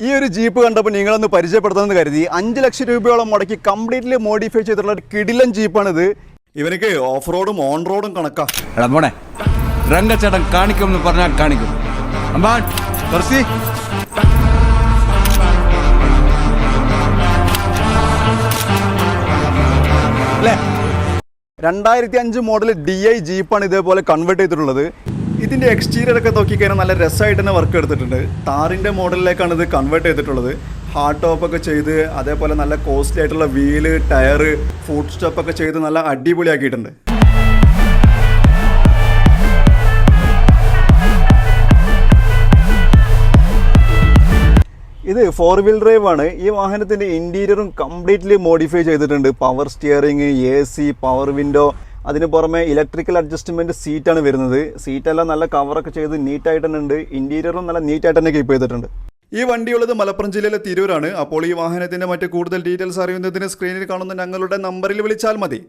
ഈ ഒരു ജീപ്പ് കണ്ടപ്പോൾ നിങ്ങളൊന്ന് പരിചയപ്പെടുത്താമെന്ന് കരുതി 5 ലക്ഷം രൂപയോളം മുടക്കി കംപ്ലീറ്റ്ലി മോഡിഫൈ ചെയ്തിട്ടുള്ള ഒരു കിടിലൻ ജീപ്പാണിത്. ഇവനക്ക് ഓഫ് റോഡും ഓൺ റോഡും കണക്കാ. എടാ മോനെ, രംഗച്ചേട്ടൻ കാണിക്കും എന്ന് പറഞ്ഞാൽ കാണിക്കും. അമ്പാൻ തുറസി. 2005 മോഡൽ DI ജീപ്പാണ് ഇതേപോലെ കൺവേർട്ട് ചെയ്തിട്ടുള്ളത്. ഇതിൻ്റെ എക്സ്റ്റീരിയർ ഒക്കെ നോക്കിക്കഴിഞ്ഞാൽ നല്ല രസമായിട്ട് തന്നെ വർക്ക് എടുത്തിട്ടുണ്ട്. താറിൻ്റെ മോഡലിലേക്കാണ് ഇത് കൺവേർട്ട് ചെയ്തിട്ടുള്ളത്. ഹാർഡ് ടോപ്പൊക്കെ ചെയ്ത് അതേപോലെ നല്ല കോസ്റ്റ്ലി ആയിട്ടുള്ള വീല്, ടയറ്, ഫുഡ് സ്റ്റോപ്പൊക്കെ ചെയ്ത് നല്ല അടിപൊളിയാക്കിയിട്ടുണ്ട്. ഇത് 4 വീൽ ഡ്രൈവ് ആണ്. ഈ വാഹനത്തിൻ്റെ ഇൻറ്റീരിയറും കംപ്ലീറ്റ്ലി മോഡിഫൈ ചെയ്തിട്ടുണ്ട്. Power steering, AC, power window, അതിന് പുറമെ ഇലക്ട്രിക്കൽ അഡ്ജസ്റ്റ്മെൻറ്റ് സീറ്റാണ് വരുന്നത്. സീറ്റെല്ലാം നല്ല കവറൊക്കെ ചെയ്ത് നീറ്റായിട്ട് തന്നെ ഉണ്ട്. ഇൻറ്റീരിയറും നല്ല നീറ്റായിട്ട് തന്നെ കീപ്പ് ചെയ്തിട്ടുണ്ട്. ഈ വണ്ടിയുള്ളത് മലപ്പുറം ജില്ലയിലെ തിരൂരാണ്. അപ്പോൾ ഈ വാഹനത്തിൻ്റെ മറ്റ് കൂടുതൽ ഡീറ്റെയിൽസ് അറിയുന്നതിന് സ്ക്രീനിൽ കാണുന്ന ഞങ്ങളുടെ നമ്പറിൽ വിളിച്ചാൽ മതി.